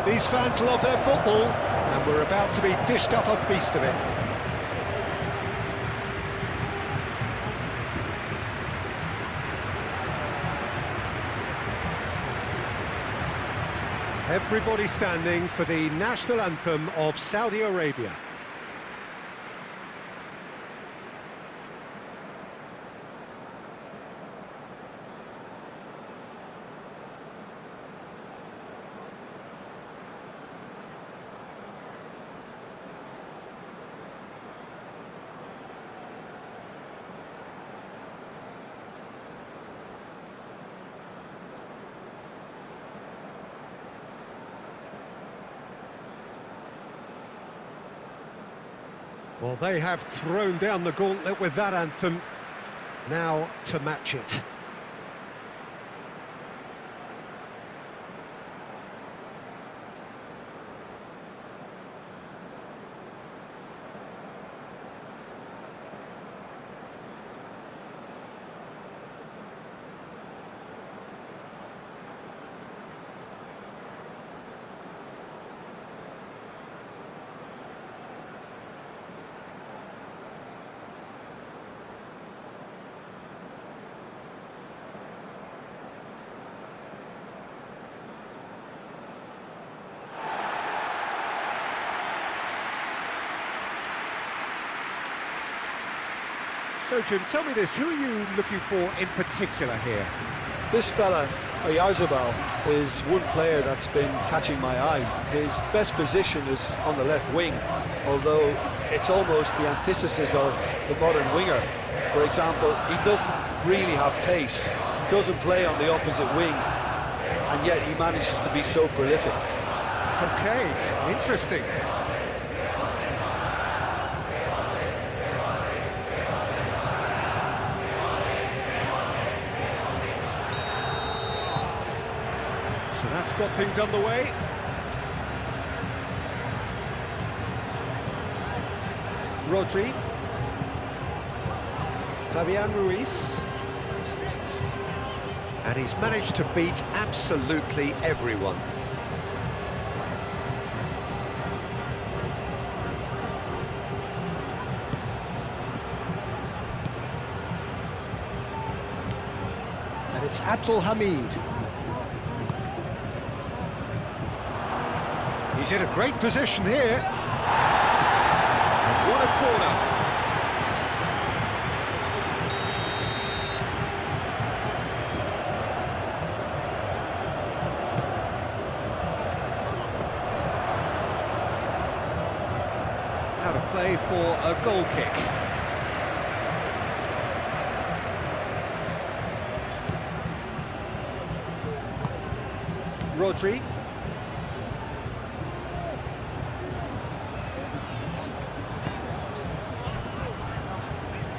These fans love their football, and we're about to be dished up a feast of it. Everybody standing for the national anthem of Saudi Arabia. Well, they have thrown down the gauntlet with that anthem. Now to match it. So, Jim, tell me this, who are you looking for in particular here? This fella, Oyarzabal, is one player that's been catching my eye. His best position is on the left wing, although it's almost the antithesis of the modern winger. For example, he doesn't really have pace, doesn't play on the opposite wing, and yet he manages to be so prolific. Okay, interesting. So that's got things underway. Rodri. Fabian Ruiz. And he's managed to beat absolutely everyone. And it's Abdul Hamid. He's in a great position here. What a corner. Out of play for a goal kick. Rodri.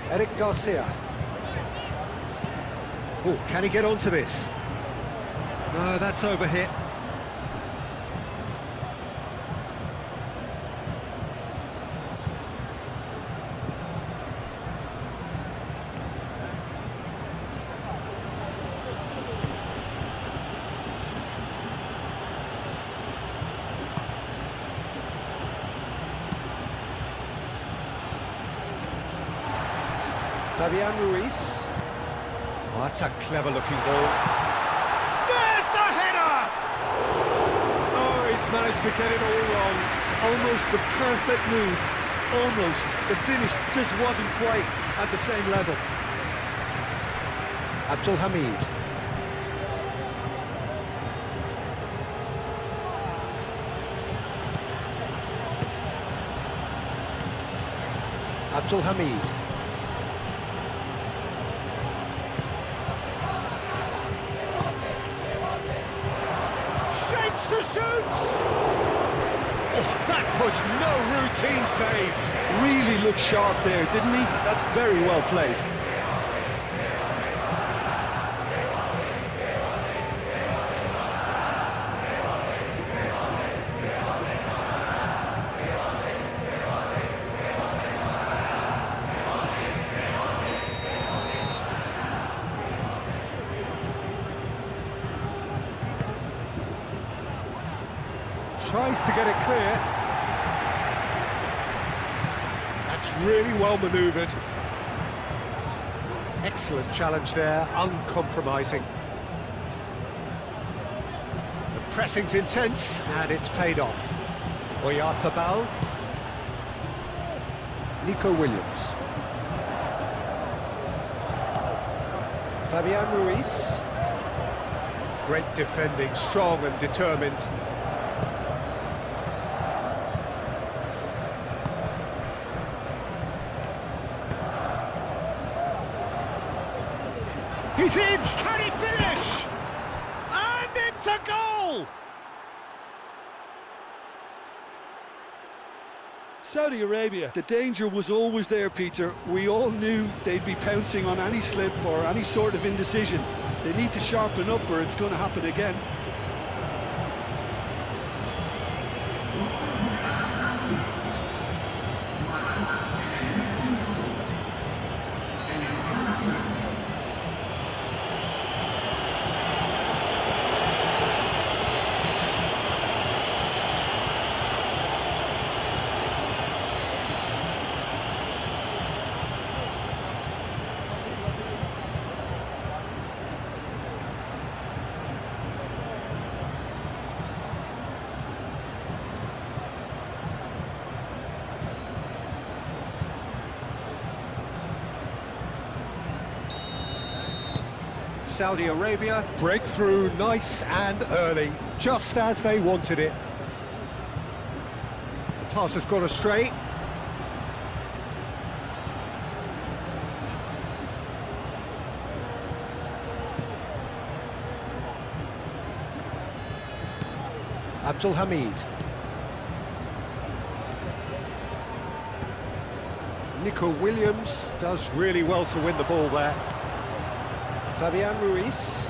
Eric Garcia. Oh, can he get onto this? No, that's overhit. Fabian Ruiz. Oh, that's a clever-looking ball. There's the header! Oh, he's managed to get it all wrong. Almost the perfect move. Almost. The finish just wasn't quite at the same level. Abdul Hamid. Abdul Hamid. Shapes to shoot! Oh, that was no routine save. Really looked sharp there, didn't he? That's very well played. Tries to get it clear. That's really well manoeuvred. Excellent challenge there, uncompromising. The pressing's intense, and it's paid off. Oyarzabal. Nico Williams. Fabian Ruiz. Great defending, strong and determined. He's in! Can he finish? And it's a goal! Saudi Arabia, the danger was always there, Peter. We all knew they'd be pouncing on any slip or any sort of indecision. They need to sharpen up or it's going to happen again. Saudi Arabia, breakthrough nice and early, just as they wanted it. The pass has gone astray. Abdul Hamid. Nico Williams does really well to win the ball there. Fabian Ruiz.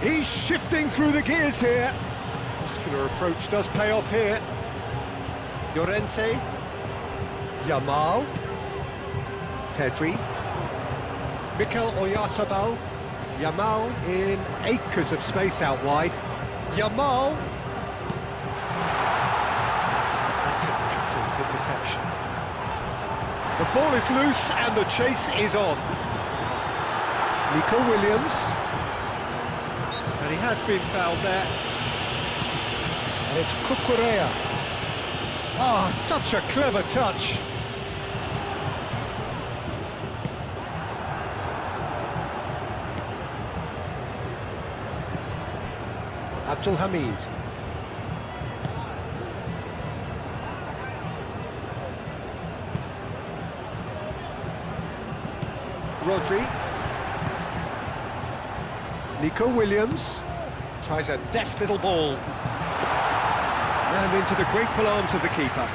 He's shifting through the gears here. Muscular approach does pay off here. Llorente. Yamal. Pedri. Mikel Oyarzabal. Yamal in acres of space out wide. Yamal. Excellent interception. The ball is loose and the chase is on. Nico Williams. And he has been fouled there. And it's Cucurella. Ah, such a clever touch. Abdul Hamid. Rodri. Nico Williams tries a deft little ball. And into the grateful arms of the keeper.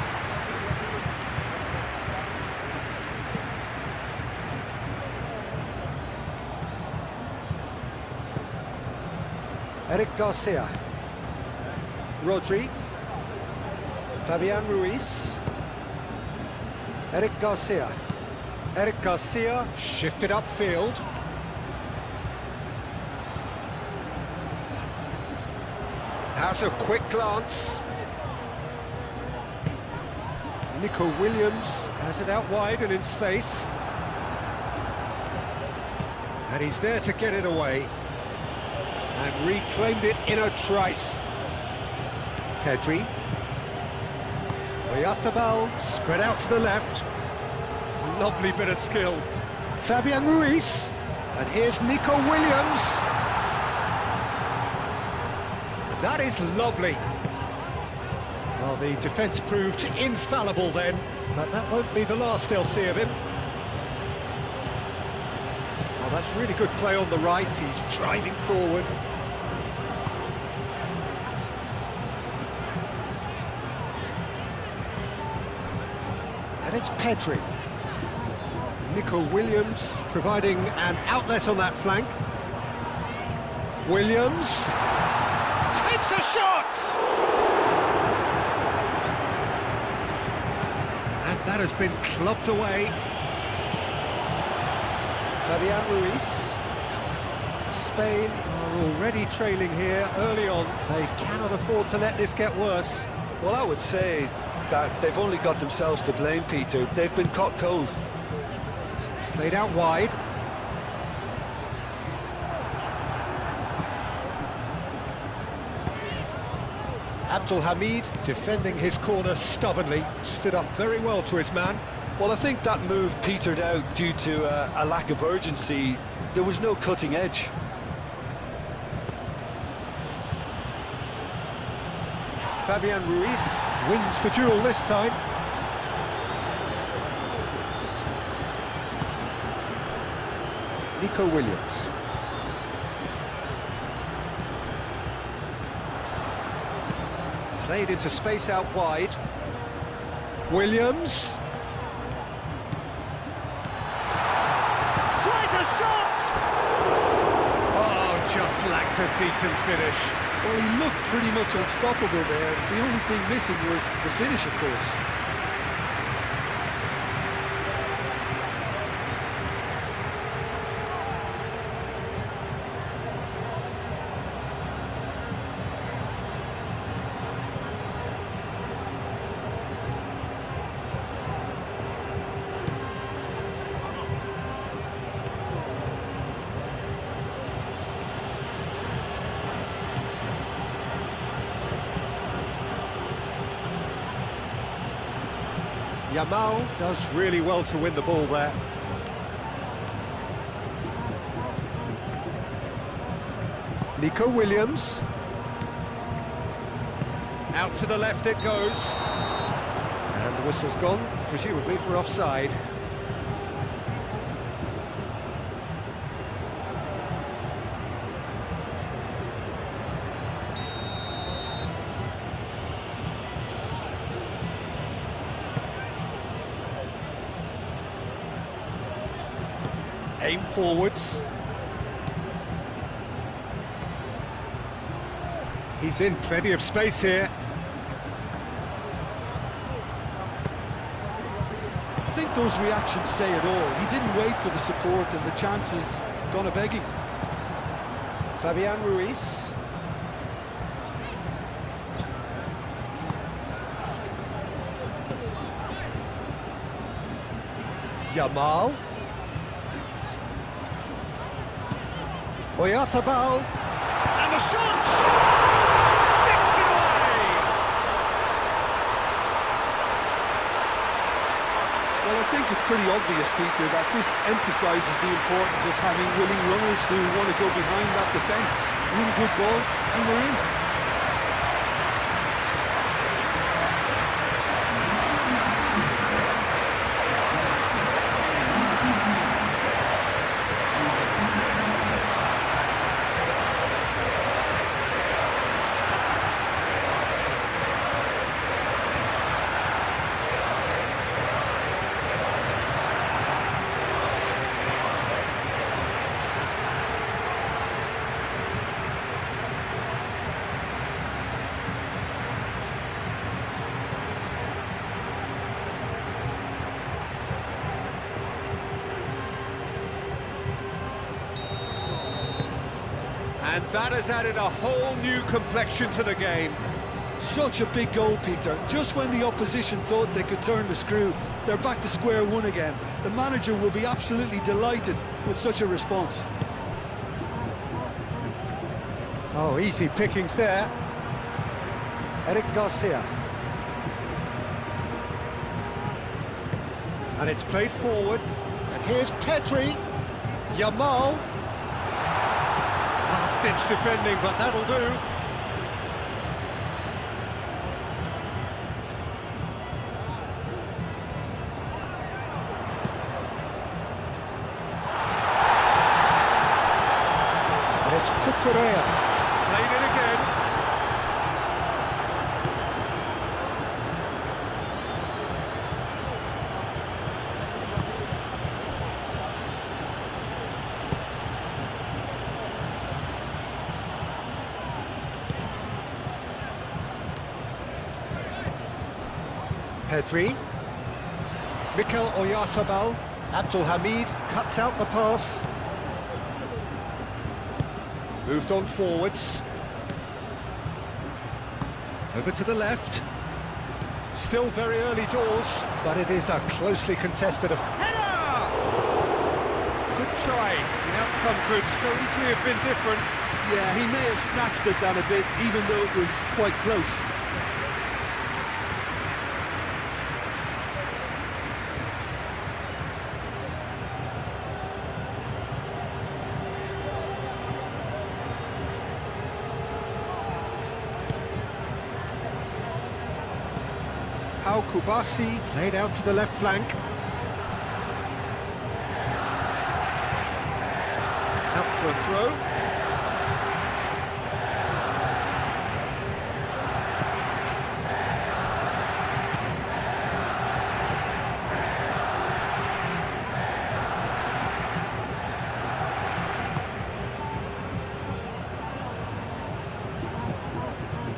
Eric Garcia. Rodri. Fabian Ruiz. Eric Garcia. Eric Garcia shifted upfield. Has a quick glance. Nico Williams has it out wide and in space. And he's there to get it away. And reclaimed it in a trice. Pedri. Oyarzabal spread out to the left. Lovely bit of skill. Fabian Ruiz. And here's Nico Williams. That is lovely. Well, the defence proved infallible then, but that won't be the last they'll see of him. Well, that's really good play on the right. He's driving forward. And it's Pedri. Nico Williams providing an outlet on that flank. Williams takes a shot! And that has been clubbed away. Fabian Ruiz. Spain are already trailing here early on. They cannot afford to let this get worse. Well, I would say that they've only got themselves to blame, Peter. They've been caught cold. Played out wide. Abdul Hamid defending his corner stubbornly, stood up very well to his man. Well, I think that move petered out due to a lack of urgency. There was no cutting edge. Fabian Ruiz wins the duel this time. Nico Williams. Played into space out wide. Williams. Tries a shot! Oh, just lacked a decent finish. Well, he looked pretty much unstoppable there. The only thing missing was the finish, of course. Yamal does really well to win the ball there. Nico Williams. Out to the left it goes. And the whistle's gone, presumably for offside. Aim forwards. He's in plenty of space here. I think those reactions say it all. He didn't wait for the support and the chances gone a-begging. Fabian Ruiz. Yamal. Oyarzabal, and the shot! Sticks it away! Well, I think it's pretty obvious, Peter, that this emphasises the importance of having willing runners who want to go behind that defence, win good ball, and they're in. And that has added a whole new complexion to the game. Such a big goal, Peter. Just when the opposition thought they could turn the screw, they're back to square one again. The manager will be absolutely delighted with such a response. Oh, easy pickings there. Eric Garcia. And it's played forward. And here's Pedri. Yamal. Last-ditch defending, but that'll do. And it's Cucurella. Played it again. Pedri. Mikel Oyarzabal. Abdul Hamid cuts out the pass. Moved on forwards. Over to the left. Still very early doors, but it is a closely contested header! Good try. The outcome could so easily have been different. Yeah, he may have snatched at that a bit, even though it was quite close. Al Kubasi played out to the left flank. Out for a throw.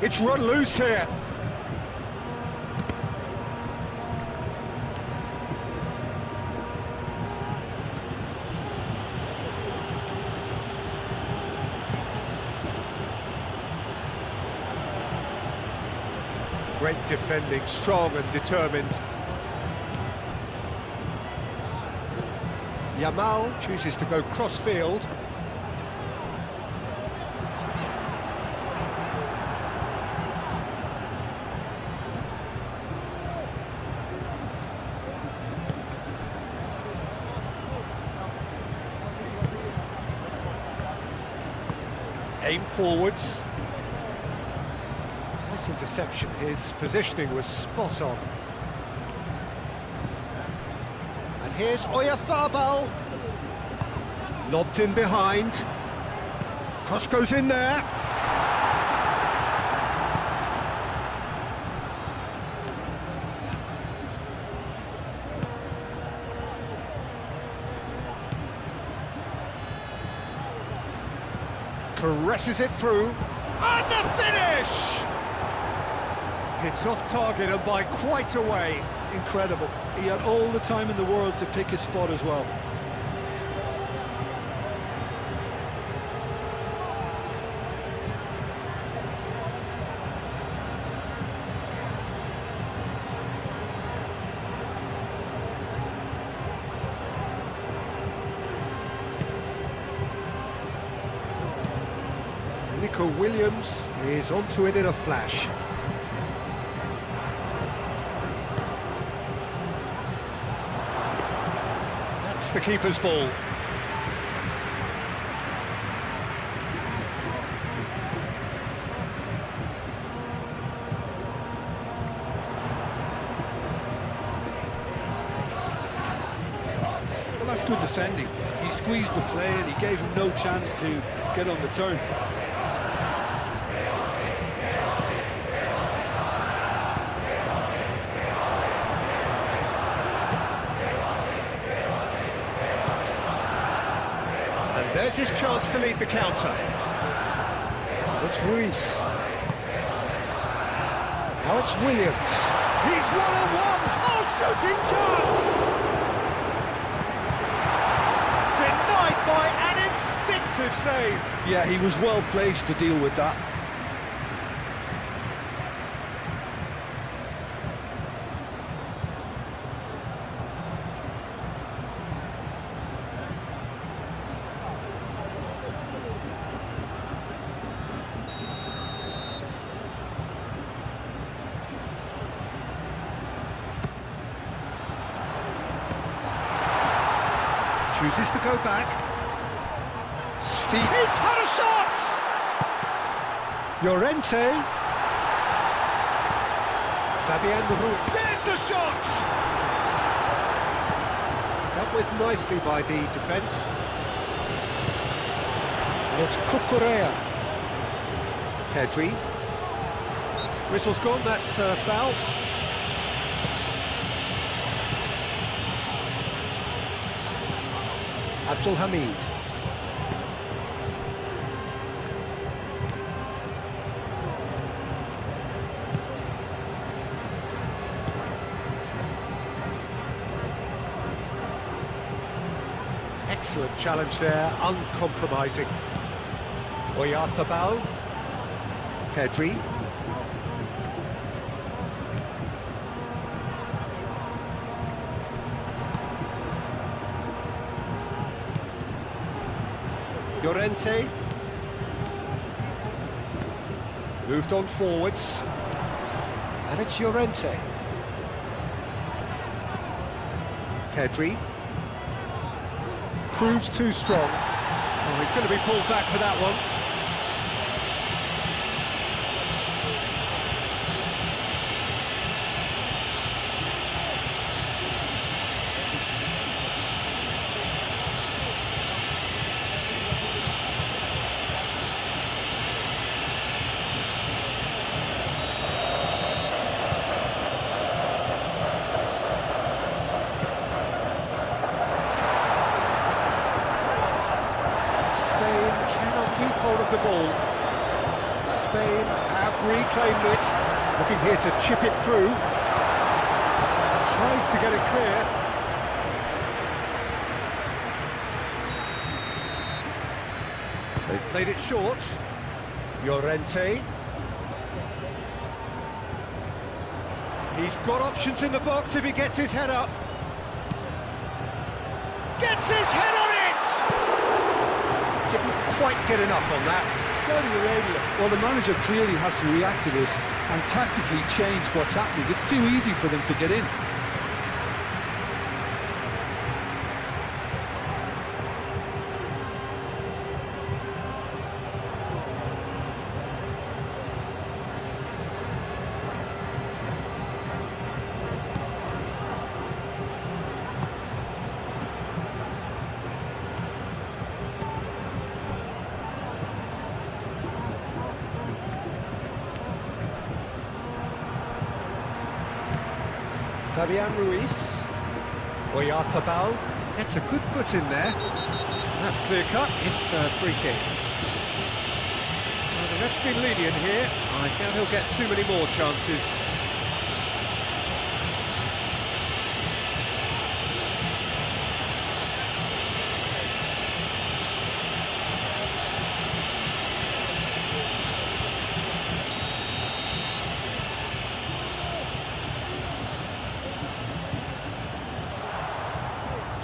It's run loose here. Great defending, strong and determined. Yamal chooses to go cross-field. Aim forwards. Nice interception, his positioning was spot on. And here's Oyarzabal. Lobbed in behind. Cross goes in there. Caresses it through. And the finish! It's off target and by quite a way. Incredible. He had all the time in the world to pick his spot as well. Nico Williams is onto it in a flash. That's the keeper's ball. Well, that's good defending. He squeezed the play and he gave him no chance to get on the turn. There's his chance to lead the counter. It's Ruiz. Now it's Williams. He's one-on-one. Oh, shooting chance! Denied by an instinctive save. Yeah, he was well placed to deal with that. Chooses to go back. Steve. He's had a shot! Llorente. Fabian Ruiz. There's the shot! Dealt with nicely by the defence. And it's Cucurella. Pedri. Whistle's gone, that's foul. Abdul Hamid. Excellent challenge there, uncompromising. Oyarzabal. Pedri. Llorente. Moved on forwards. And it's Llorente. Pedri. Proves too strong. Oh, he's going to be pulled back for that one. Spain cannot keep hold of the ball. Spain have reclaimed it. Looking here to chip it through. Tries to get it clear. They've played it short. Llorente. He's got options in the box if he gets his head up. Gets his head on it! Didn't quite get enough on that. Saudi Arabia, well, the manager clearly has to react to this and tactically change what's happening. It's too easy for them to get in. Fabian Ruiz. Oyarzabal gets a good foot in there. That's clear cut, it's a free kick. Well, the ref's been lenient here. I doubt he'll get too many more chances.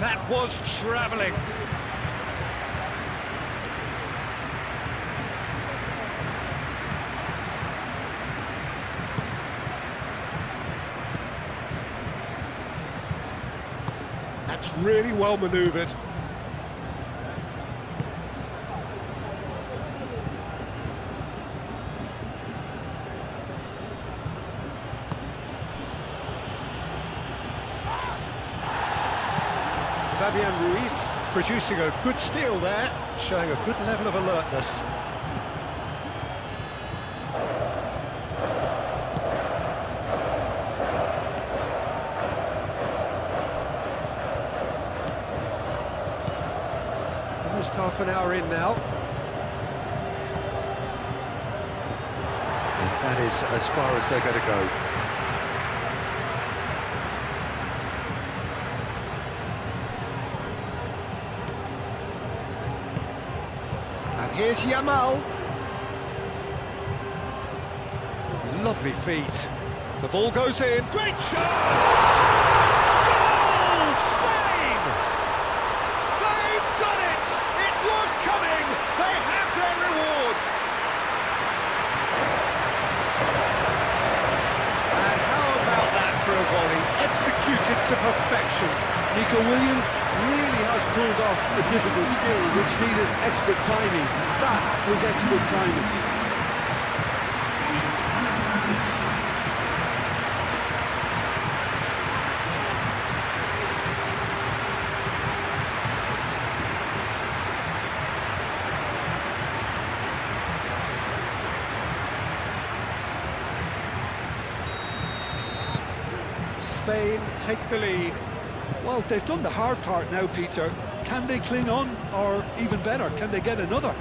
That was travelling. That's really well manoeuvred. Fabian Ruiz producing a good steal there, showing a good level of alertness. Almost half an hour in now. And that is as far as they're going to go. Here's Yamal. Lovely feet. The ball goes in. Great chance! Goal! Spain! They've done it! It was coming! They have their reward! And how about that for a volley? Executed to perfection. Nico Williams really has pulled off a difficult skill which needed expert timing. That was expert timing. Spain take the lead. Well, they've done the hard part now, Peter. Can they cling on, or even better, can they get another?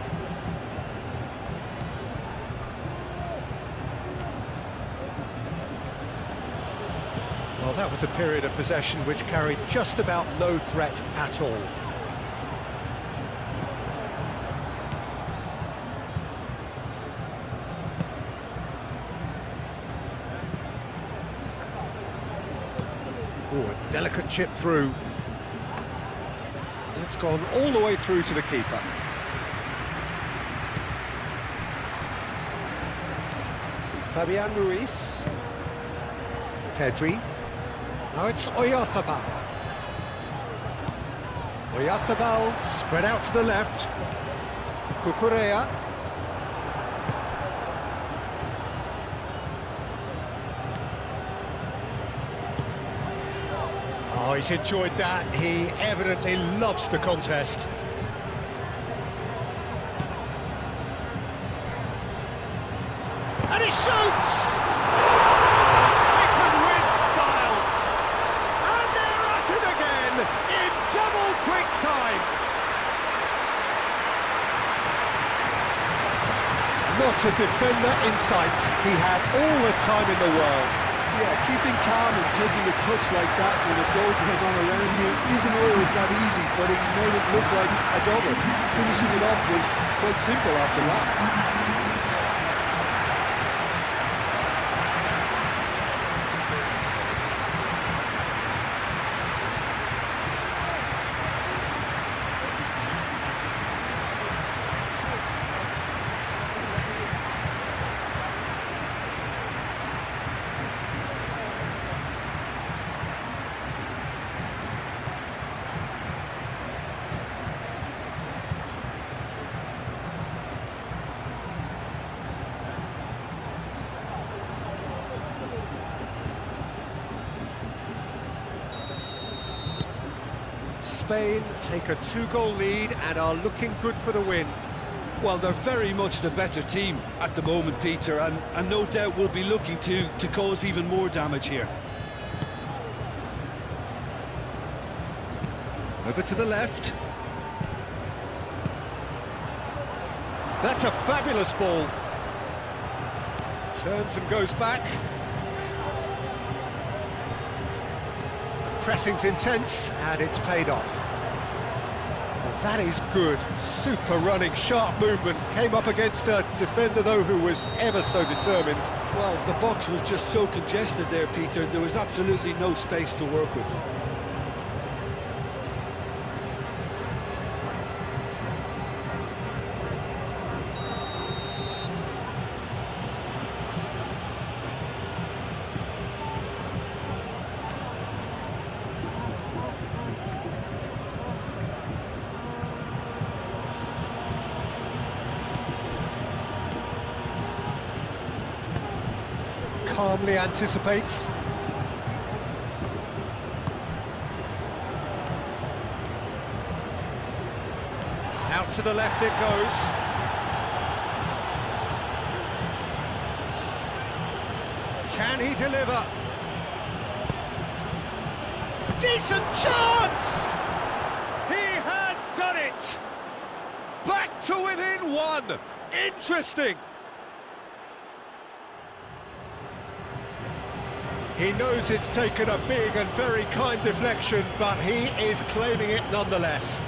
Well, that was a period of possession which carried just about no threat at all. Delicate chip through. It's gone all the way through to the keeper. Fabian Ruiz. Pedri. Now it's Oyarzabal. Oyarzabal spread out to the left. Cucurella. Oh, he's enjoyed that. He evidently loves the contest. And he shoots! Taken with style. And they're at it again in double quick time. Not a defender in sight. He had all the time in the world. Yeah, keeping calm and taking a touch like that when it's all going on around you isn't always that easy, but he made it look like a double. Finishing it off was quite simple after that. Spain take a 2-goal lead and are looking good for the win. Well, they're very much the better team at the moment, Peter, and no doubt will be looking to cause even more damage here. Over to the left. That's a fabulous ball. Turns and goes back. Pressing's intense, and it's paid off. Well, that is good. Super running, sharp movement. Came up against a defender, though, who was ever so determined. Well, the box was just so congested there, Peter. There was absolutely no space to work with. Calmly anticipates. Out to the left it goes. Can he deliver? Decent chance! He has done it! Back to within one! Interesting! He knows it's taken a big and very kind deflection, but he is claiming it nonetheless.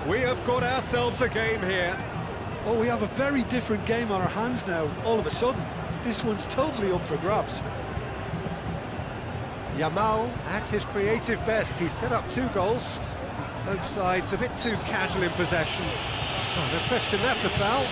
We have got ourselves a game here. Oh, we have a very different game on our hands now, all of a sudden. This one's totally up for grabs. Yamal at his creative best. He set up 2 goals. Both sides a bit too casual in possession. Oh, no question, that's a foul.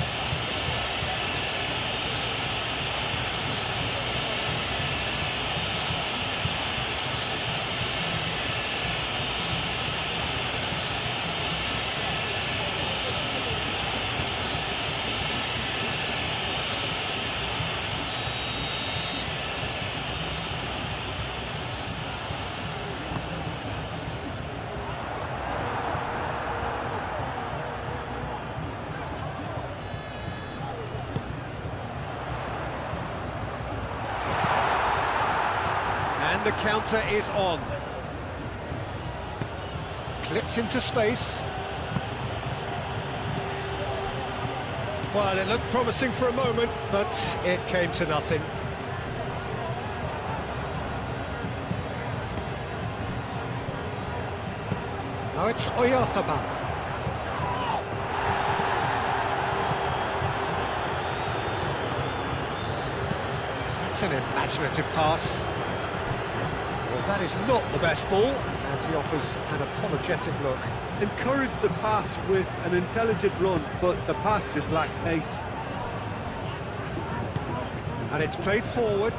And the counter is on. Clipped into space. Well, it looked promising for a moment, but it came to nothing. Now it's Oyarzabal. That's an imaginative pass. Well, that is not the best ball, and he offers an apologetic look. Encouraged the pass with an intelligent run, but the pass just lacked pace. And it's played forward.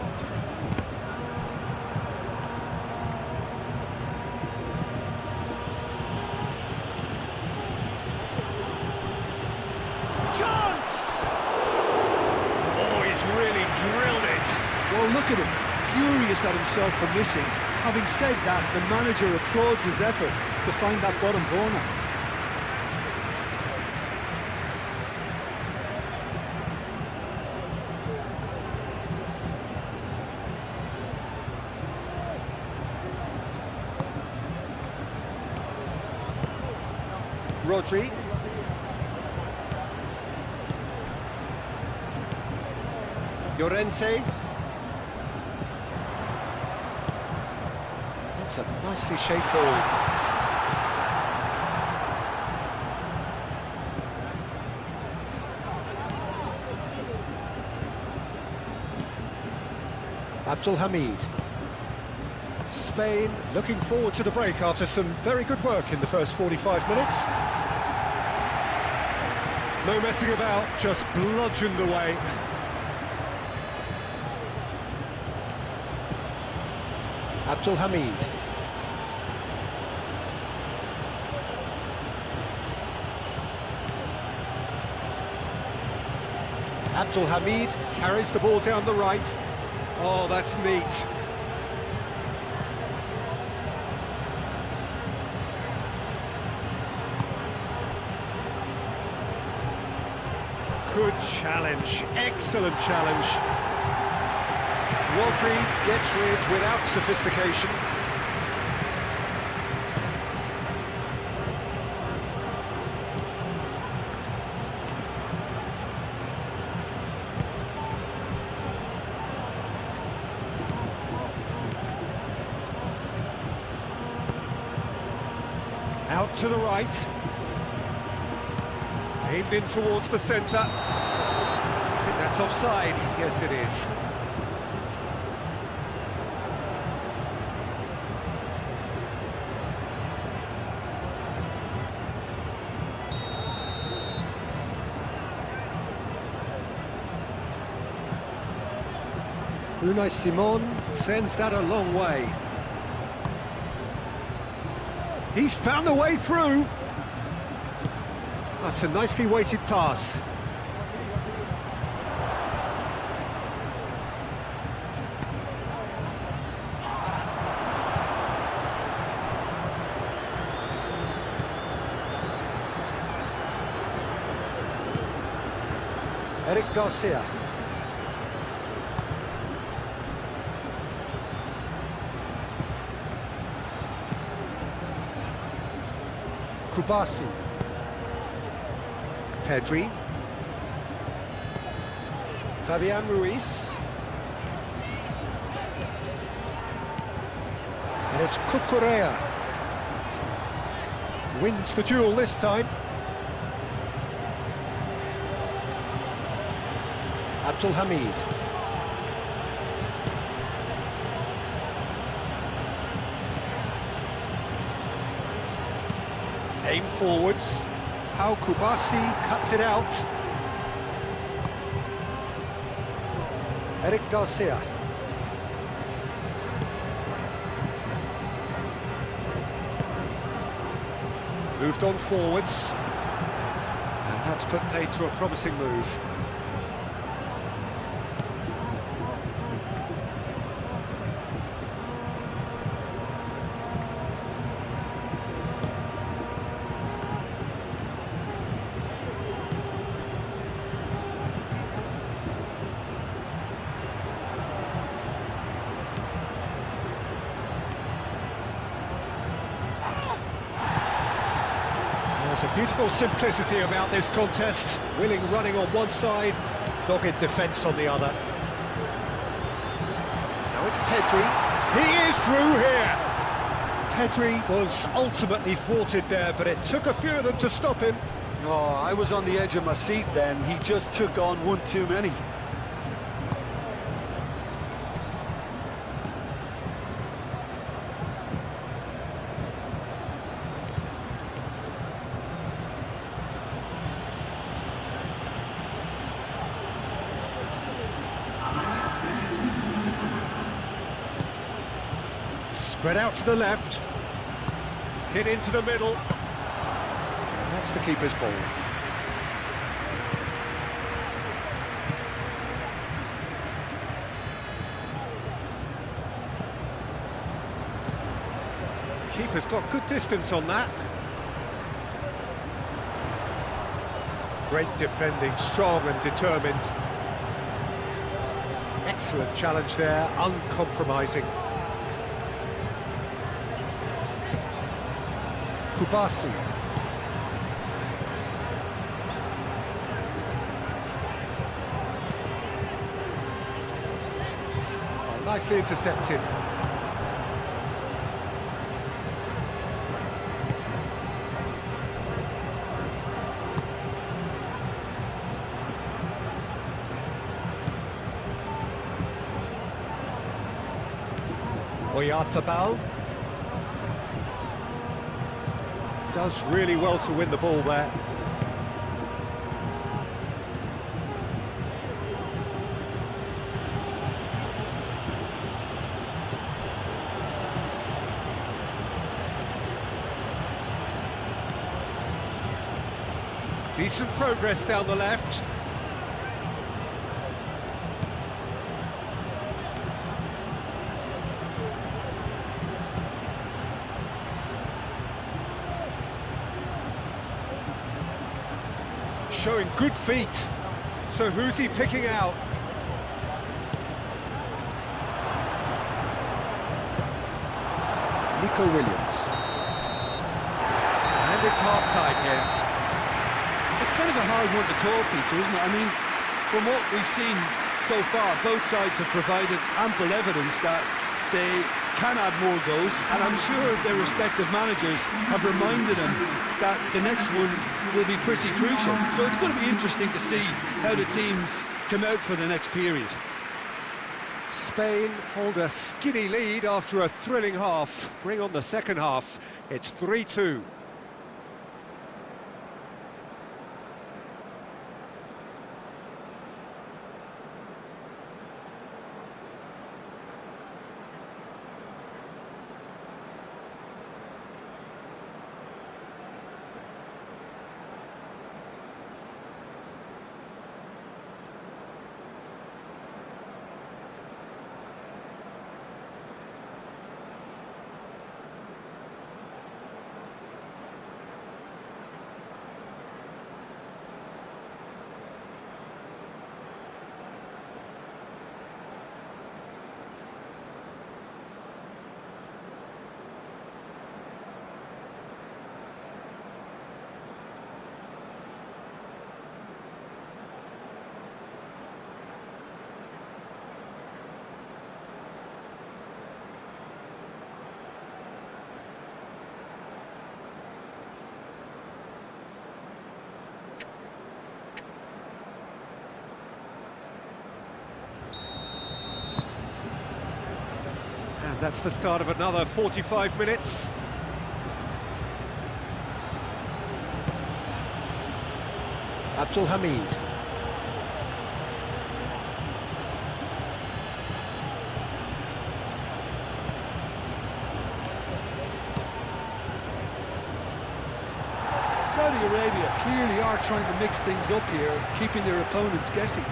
Chance! Oh, he's really drilled it. Well, look at him, furious at himself for missing. Having said that, the manager applauds his effort to find that bottom corner. Rodri. Llorente. That's a nicely shaped ball. Abdul Hamid. Spain looking forward to the break after some very good work in the first 45 minutes. No messing about, just bludgeoned away. Abdul Hamid. Abdul Hamid carries the ball down the right. Oh, that's neat. Good challenge, excellent challenge. Rodri gets rid without sophistication. Out to the right. Aimed in towards the centre. I think that's offside. Yes, it is. Unai Simon sends that a long way. He's found a way through. That's a nicely weighted pass. Eric Garcia. Kubasi. Pedri. Fabian Ruiz. And it's Cucurella. Wins the duel this time. Abdul Hamid. Aim forwards. How Kubasi cuts it out. Eric Garcia. Moved on forwards. And that's put paid to a promising move. There's a beautiful simplicity about this contest. Willing running on one side, dogged defence on the other. Now it's Pedri. He is through here! Pedri was ultimately thwarted there, but it took a few of them to stop him. Oh, I was on the edge of my seat then. He just took on one too many. Spread out to the left. Hit into the middle. And that's the keeper's ball. Keeper's got good distance on that. Great defending, strong and determined. Excellent challenge there, uncompromising. Kubasi. Oh, nicely intercepted. Oyarzabal. Does really well to win the ball there. Decent progress down the left. Showing good feet. So who's he picking out? Nico Williams. And it's half-time here. It's kind of a hard one to call, Peter, isn't it? I mean, from what we've seen so far, both sides have provided ample evidence that they can add more goals, and I'm sure their respective managers have reminded them that the next one will be pretty crucial. So it's going to be interesting to see how the teams come out for the next period. Spain hold a skinny lead after a thrilling half. Bring on the second half. It's 3-2. And that's the start of another 45 minutes. Abdul Hamid. Saudi Arabia clearly are trying to mix things up here, keeping their opponents guessing.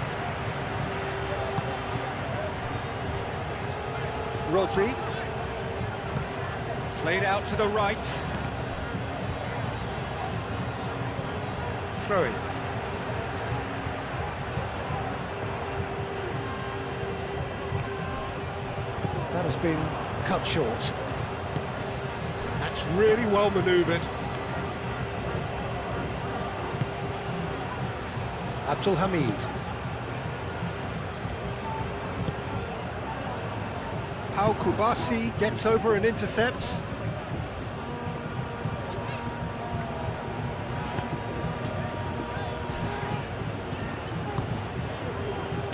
Rodri. Played out to the right. Throwing. That has been cut short. That's really well manoeuvred. Abdul Hamid. Pau Kubasi gets over and intercepts.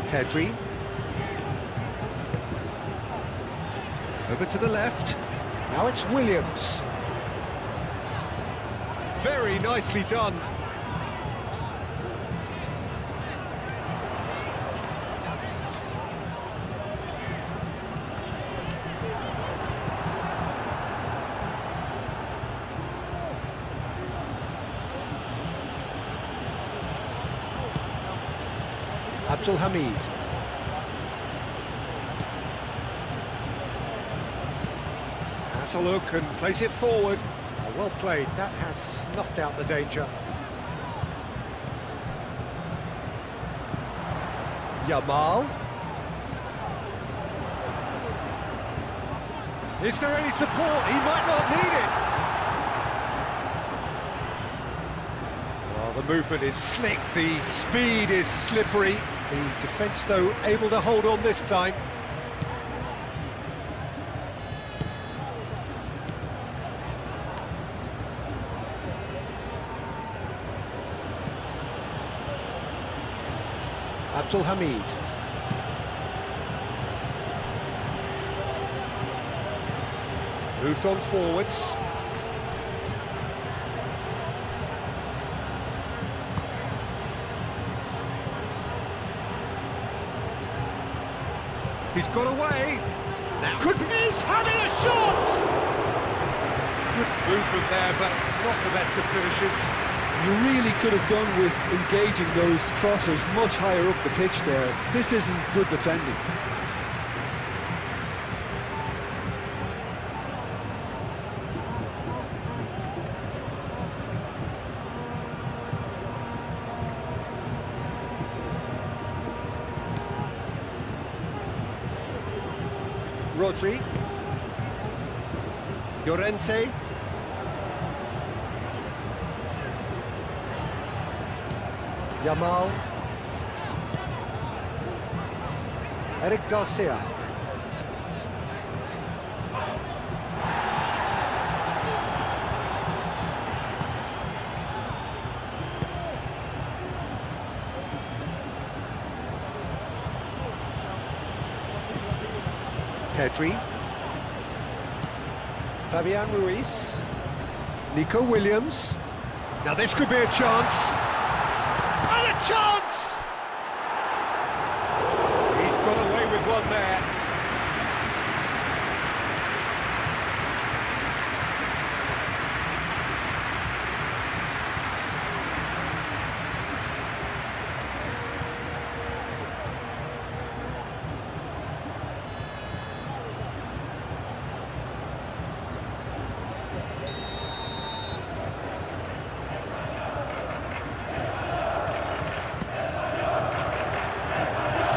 Pedri. Over to the left. Now it's Williams. Very nicely done. Abdul Hamid. Has a look and plays it forward. Oh, well played, that has snuffed out the danger. Yamal. Is there any support? He might not need it. Well, the movement is slick, the speed is slippery. The defence, though, able to hold on this time. Abdul Hamid. Moved on forwards. He's got away. Now he's having a shot. Good movement there, but not the best of finishes. You really could have done with engaging those crosses much higher up the pitch there. This isn't good defending. Rodri. Llorente. Yamal. Eric Garcia. Pedri. Fabian Ruiz. Nico Williams. Now this could be a chance. And a chance! He's got away with one there.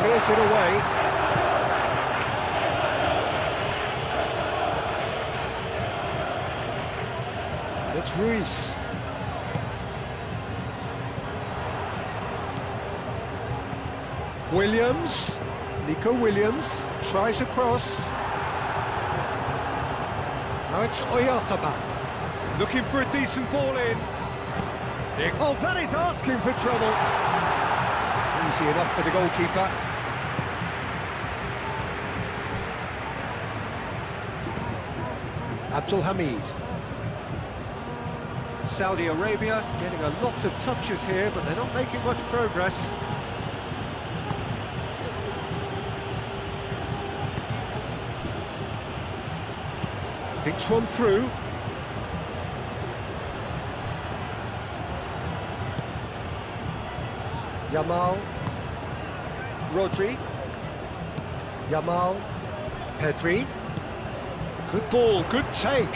Clears it away. And it's Ruiz. Williams. Nico Williams tries a cross. Now it's Oyarzabal. Looking for a decent ball in. Oh, that is asking for trouble. Easy enough for the goalkeeper. Abdul Hamid. Saudi Arabia getting a lot of touches here, but they're not making much progress. Thinks one through. Yamal. Rodri. Yamal. Pedri. Good ball, good take.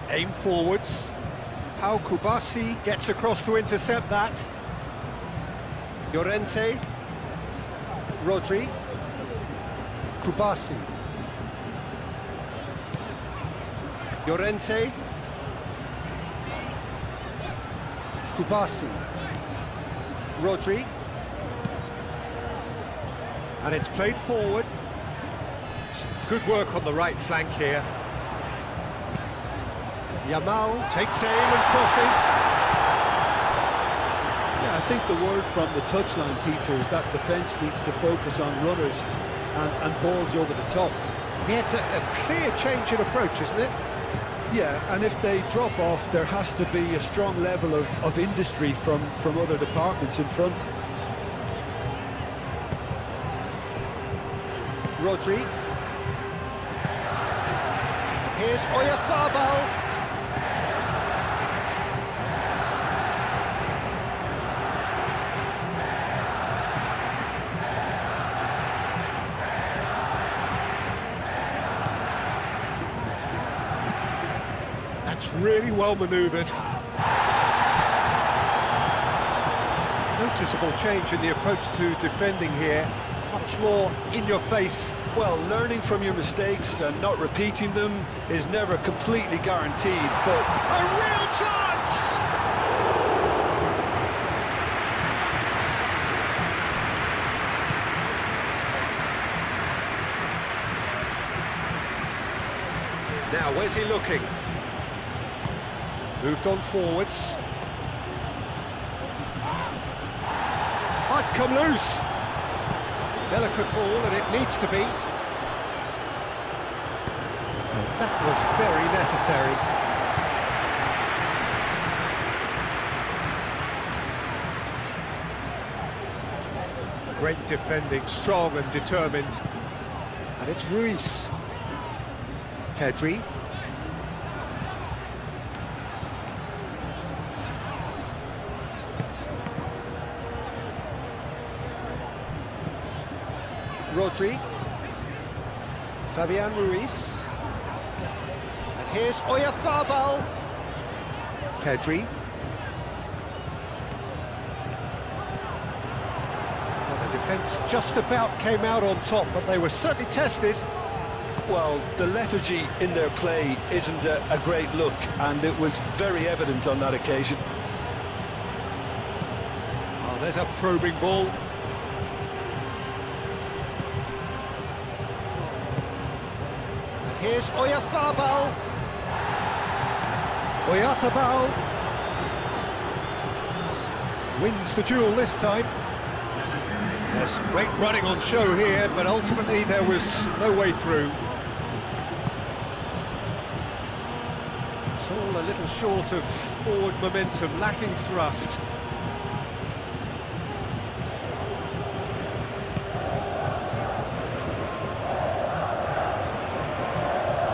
Aim forwards. How Kubasi gets across to intercept that. Llorente. Rodri. Kubasi. Llorente. Kubasi. Rodri. And it's played forward. Good work on the right flank here. Yamal takes aim and crosses. Yeah, I think the word from the touchline, Peter, is that defence needs to focus on runners and balls over the top. Yeah, it's a clear change in approach, isn't it? Yeah, and if they drop off, there has to be a strong level of industry from other departments in front. Rodri. Here's Oyarzabal. That's really well manoeuvred. Noticeable change in the approach to defending here. Much more in your face. Well, learning from your mistakes and not repeating them is never completely guaranteed, but a real chance! Now, where's he looking? Moved on forwards. Oh, it's come loose. Delicate ball, and it needs to be. Oh, that was very necessary. Great defending, strong and determined. And it's Ruiz. Pedri. Rodri. Fabian Ruiz. And here's Oyarzabal. Pedri. Well, the defence just about came out on top, but they were certainly tested. well, the lethargy in their play isn't a great look, and it was very evident on that occasion. Oh, there's a probing ball. And here's Oyarzabal. Oyarzabal wins the duel this time. There's great running on show here, but ultimately there was no way through. It's all a little short of forward momentum, lacking thrust.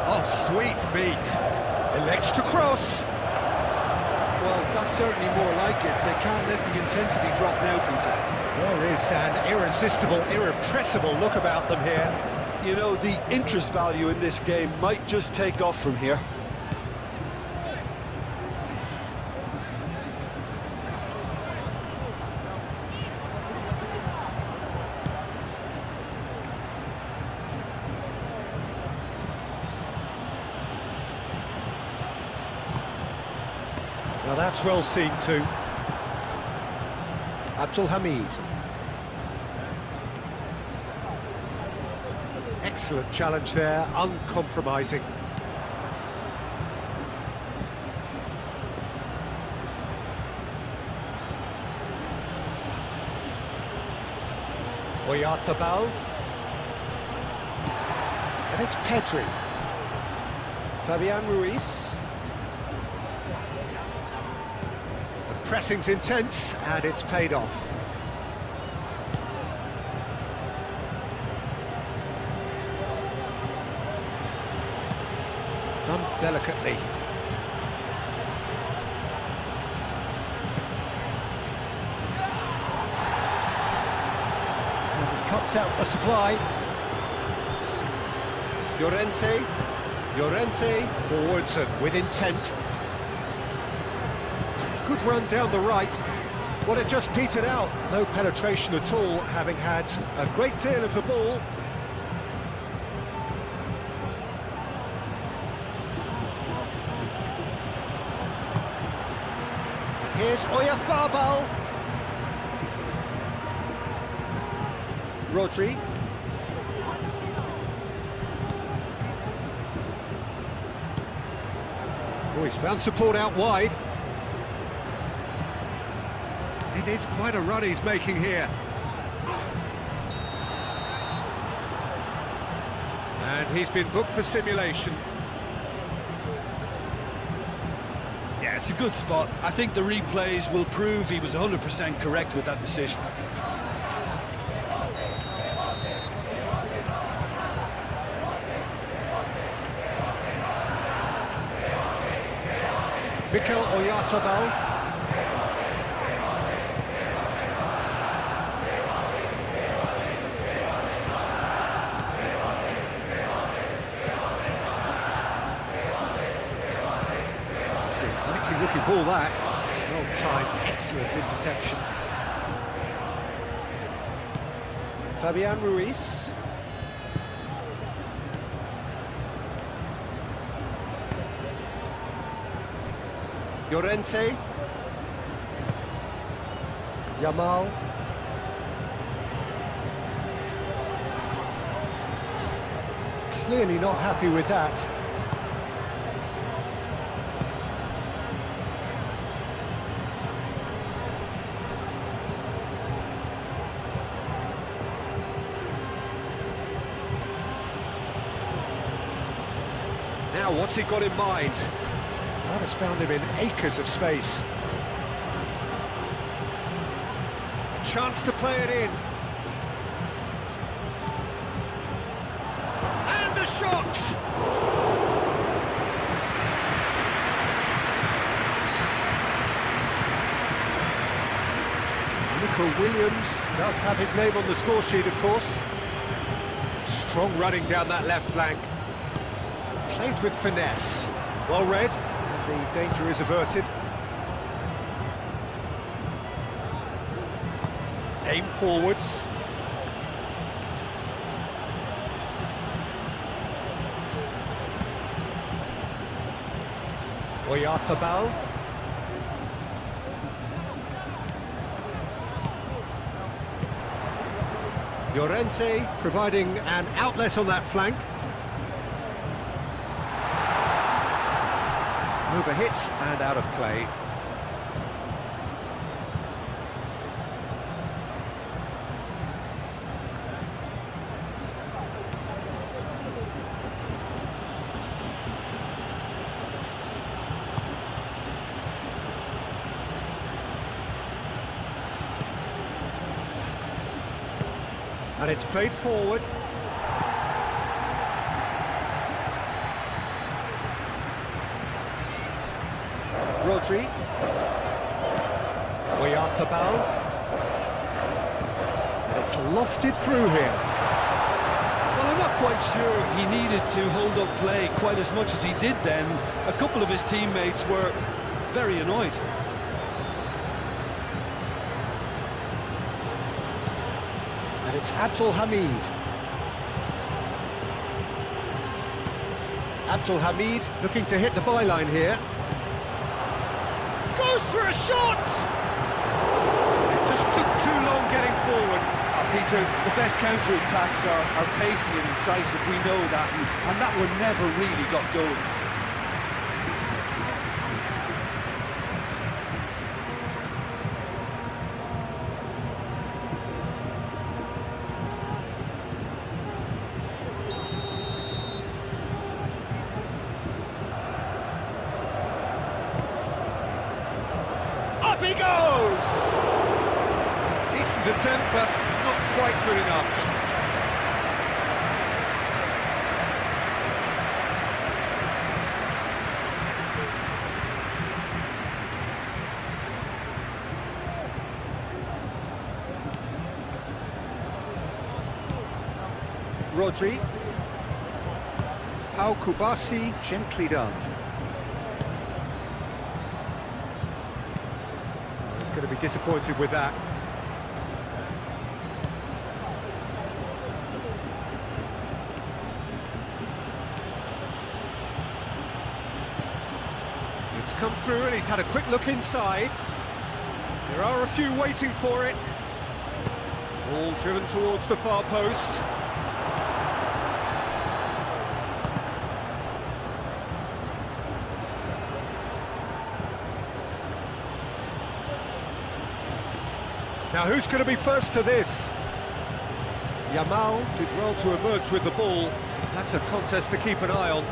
Oh, sweet feet. Elects to cross. Well, that's certainly more like it. They can't let the intensity drop now, Peter. There is an irresistible, irrepressible look about them here. You know, the interest value in this game might just take off from here. Now that's well seen too. Abdul Hamid. Excellent challenge there, uncompromising. Oyarzabal. And it's Pedri. Fabian Ruiz. The pressing's intense, and it's paid off. Done delicately. And he cuts out the supply. Llorente forwards and with intent. Good run down the right. Well, it just petered out. No penetration at all, having had a great deal of the ball. Here's eFootball. Rodri. Oh, he's found support out wide. It is quite a run he's making here. And he's been booked for simulation. Yeah, it's a good spot. I think the replays will prove he was 100% correct with that decision. Mikel Oyarzabal. Looking ball that. Well timed, excellent interception. Fabian Ruiz. Llorente. Yamal. Clearly not happy with that. Now, what's he got in mind? That has found him in acres of space. A chance to play it in. And the shot! Nico Williams does have his name on the score sheet, of course. Strong running down that left flank. Played with finesse. Well read, and the danger is averted. Aim forwards. Oyarzabal. Llorente providing an outlet on that flank. Overhits and out of play. And it's played forward. Rodri. Oyarzabal. And it's lofted through here. Well, I'm not quite sure he needed to hold up play quite as much as he did then. A couple of his teammates were very annoyed. And it's Abdul Hamid. Abdul Hamid looking to hit the byline here. Goes for a shot! It just took too long getting forward. Peter, the best counter-attacks are pacey and incisive, we know that, and that one never really got going. Up he goes! Decent attempt, but not quite good enough. Rodri. Pau Kubasi, gently done. going to be disappointed with that. It's come through and he's had a quick look inside. There are a few waiting for it. Ball driven towards the far post. Now who's going to be first to this? Yamal did well to emerge with the ball. That's a contest to keep an eye on.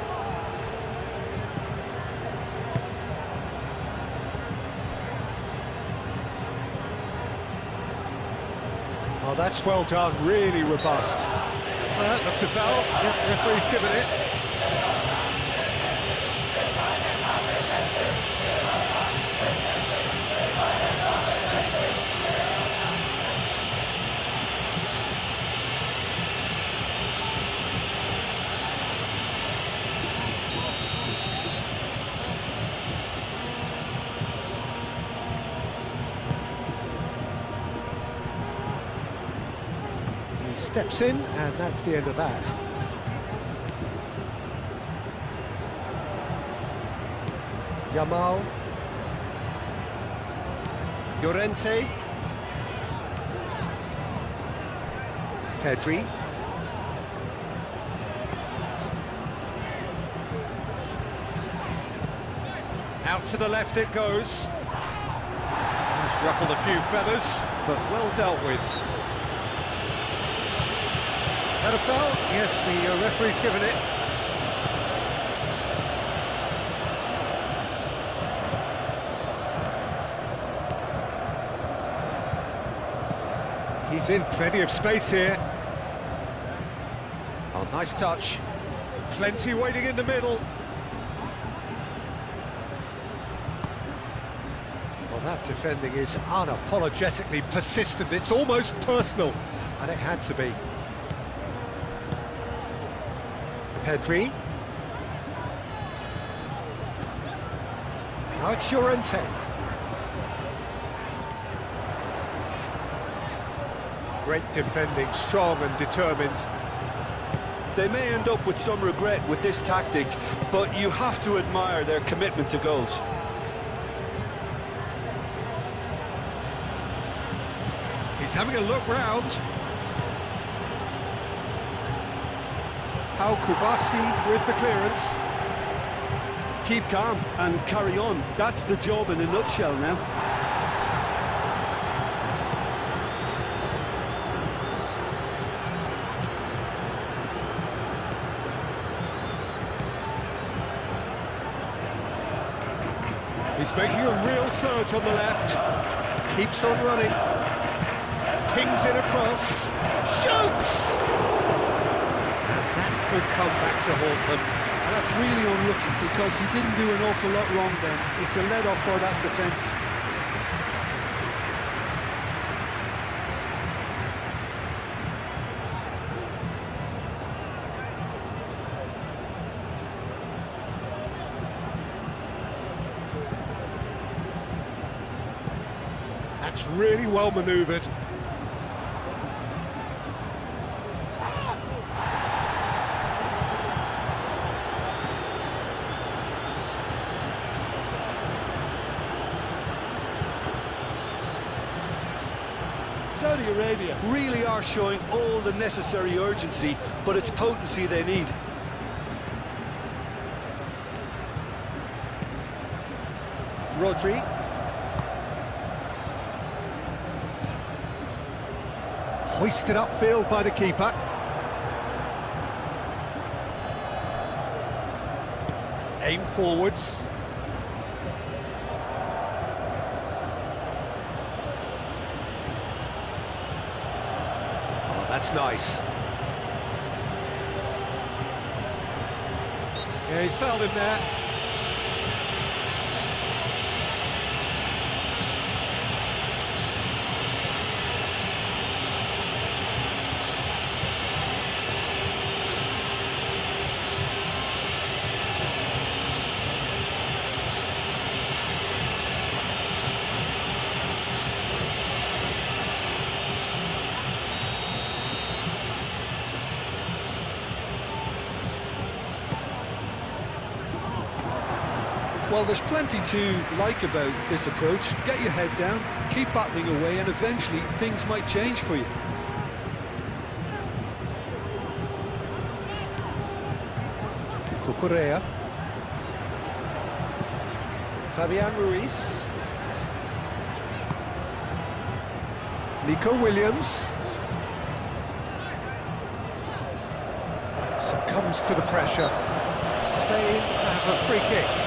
Oh, that's well done, really robust. Well, that looks a foul. Yeah, referee's given it. Steps in, and that's the end of that. Yamal. Llorente. Pedri. Out to the left it goes. It's ruffled a few feathers, but well dealt with. That a foul? Yes, the referee's given it. He's in plenty of space here. Oh, nice touch. Plenty waiting in the middle. Well, that defending is unapologetically persistent. It's almost personal, and it had to be. Pedri. Now it's Llorente. Great defending, strong and determined. They may end up with some regret with this tactic, but you have to admire their commitment to goals. He's having a look round. Pau Kubasi with the clearance. Keep calm and carry on. That's the job in a nutshell now. He's making a real surge on the left. Keeps on running. Pings it across. Shoots! Could come back to haunt them. And that's really unlucky because he didn't do an awful lot wrong then. It's a let-off for that defence. That's really well manoeuvred. Saudi Arabia really are showing all the necessary urgency, but it's potency they need. Rodri. Hoisted upfield by the keeper. Aim forwards. That's nice. Yeah, he's fouled him there. Well, there's plenty to like about this approach. Get your head down, keep battling away, and eventually things might change for you. Cucurella. Fabian Ruiz. Nico Williams. Succumbs to the pressure. Spain have a free kick.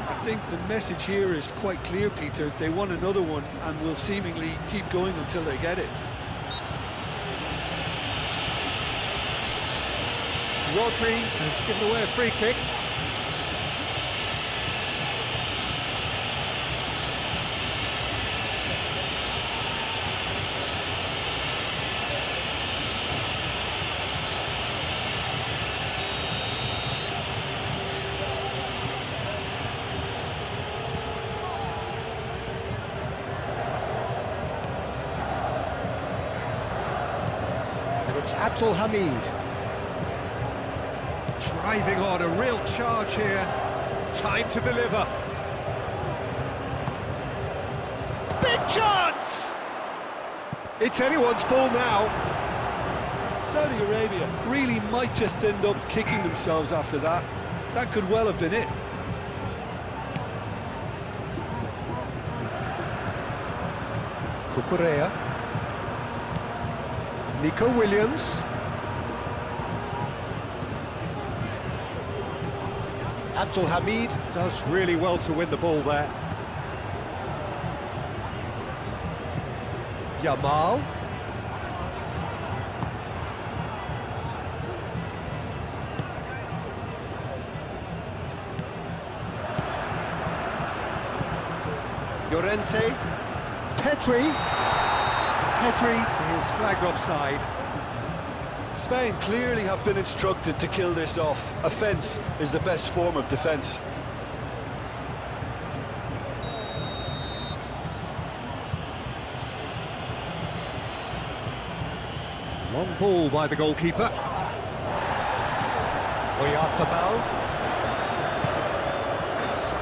I think the message here is quite clear, Peter. They want another one and will seemingly keep going until they get it. Rodri has given away a free kick. And it's Abdul Hamid. Driving on, a real charge here. Time to deliver. Big chance! It's anyone's ball now. Saudi Arabia really might just end up kicking themselves after that. That could well have been it. Cucurella. Nico Williams. Abdul Hamid does really well to win the ball there. Yamal. Llorente. Pedri. Pedri is flagged offside. Spain clearly have been instructed to kill this off. Offence is the best form of defence. Long ball by the goalkeeper. Oyarzabal.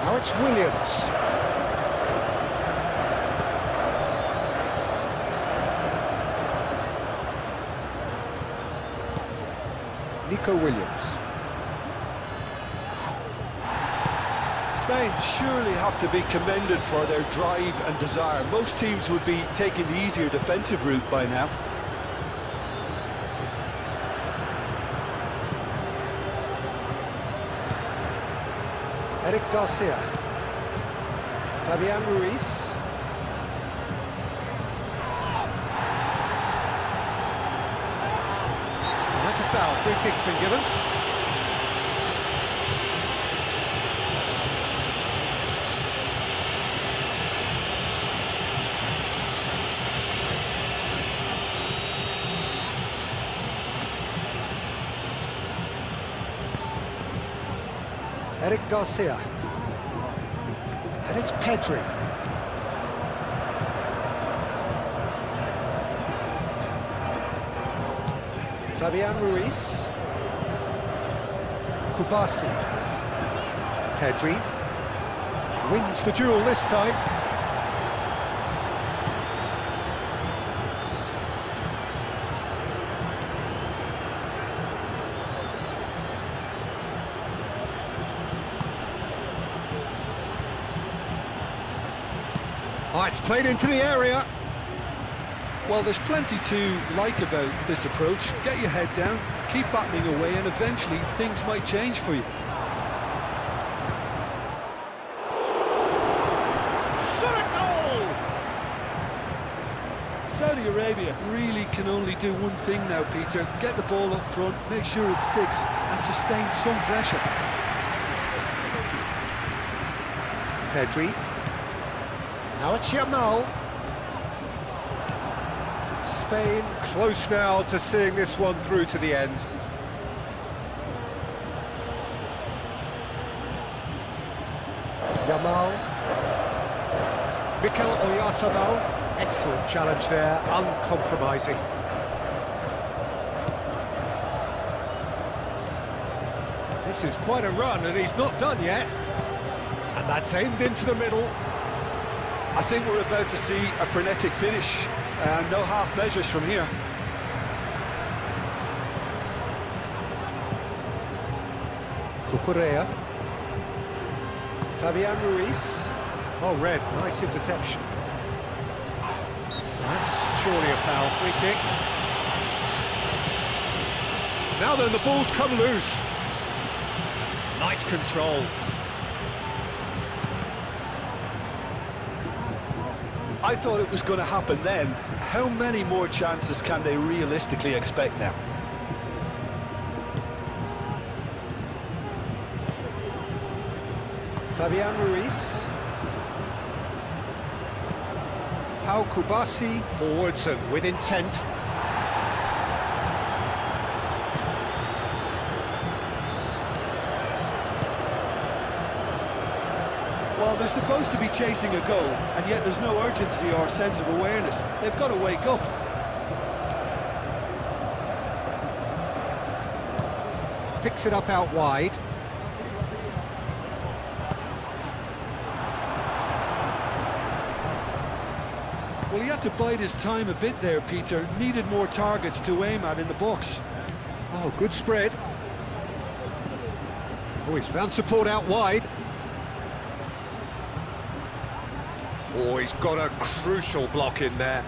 Now it's Williams. Nico Williams. Spain surely have to be commended for their drive and desire. Most teams would be taking the easier defensive route by now. Eric Garcia. Fabian Ruiz. And that's a foul. Free kick's been given. Eric Garcia. And it's Pedri. Fabian Ruiz. Kubasi. Pedri. Wins the duel this time. Oh, it's played into the area. Well, there's plenty to like about this approach. Get your head down, keep battling away, and eventually things might change for you. Shot a goal! Saudi Arabia really can only do one thing now, Peter. Get the ball up front, make sure it sticks, and sustain some pressure. Pedri. Now it's Yamal. Spain close now to seeing this one through to the end. Yamal. Mikel Oyarzabal. Excellent challenge there, uncompromising. This is quite a run, and he's not done yet. And that's aimed into the middle. I think we're about to see a frenetic finish, and no half measures from here. Cucurella. Fabian Ruiz. Oh, red, nice interception. That's surely a foul, free kick. Now then, the ball's come loose. Nice control. I thought it was going to happen then. How many more chances can they realistically expect now? Fabian Ruiz. Pau Kubasi forwards and with intent. Well, they're supposed to be chasing a goal, and yet there's no urgency or sense of awareness. They've got to wake up. Picks it up out wide. Well, he had to bide his time a bit there, Peter. Needed more targets to aim at in the box. Oh, good spread. Oh, he's found support out wide. Oh, he's got a crucial block in there.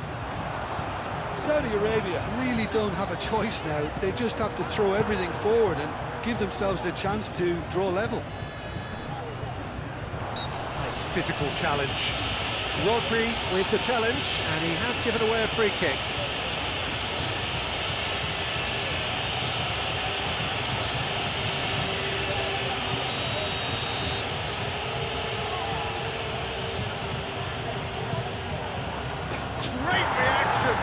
Saudi Arabia really don't have a choice now. They just have to throw everything forward and give themselves a chance to draw level. Nice physical challenge. Rodri with the challenge, and he has given away a free kick. Great reaction!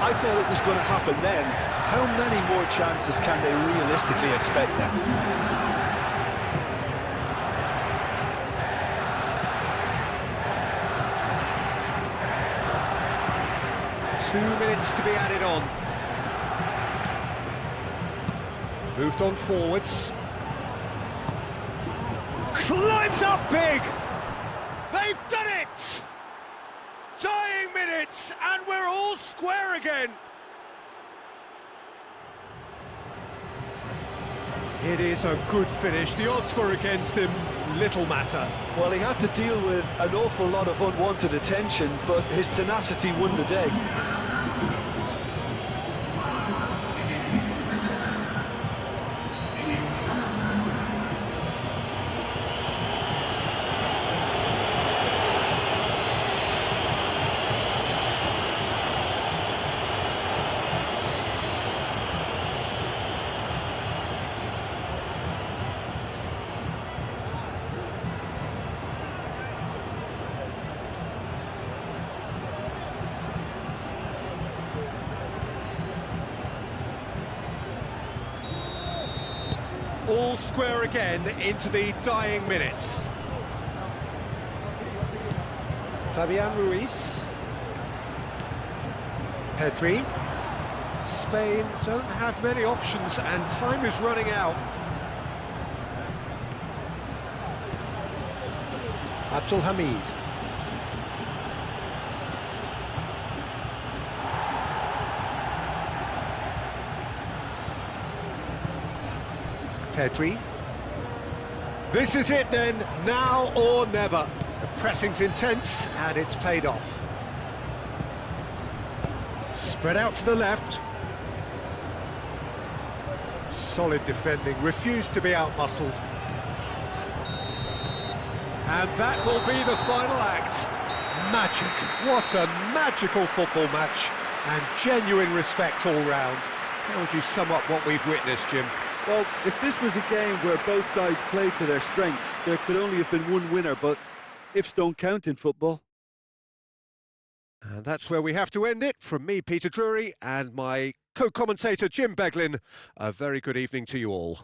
I thought it was going to happen then. How many more chances can they realistically expect now? 2 minutes to be added on. Moved on forwards. Climbs up big! They've done it! Dying minutes, and we're all square again. It is a good finish. The odds were against him, little matter. Well, he had to deal with an awful lot of unwanted attention, but his tenacity won the day. All square again into the dying minutes. Fabian Ruiz. Pedri. Spain don't have many options and time is running out. Abdul Hamid. Pedri. This is it then, now or never. The pressing's intense and it's paid off. Spread out to the left. Solid defending, refused to be out-muscled. And that will be the final act. Magic. What a magical football match. And genuine respect all round. How would you sum up what we've witnessed, Jim? Well, if this was a game where both sides played to their strengths, there could only have been one winner, but ifs don't count in football. And that's where we have to end it. From me, Peter Drury, and my co-commentator, Jim Beglin, a very good evening to you all.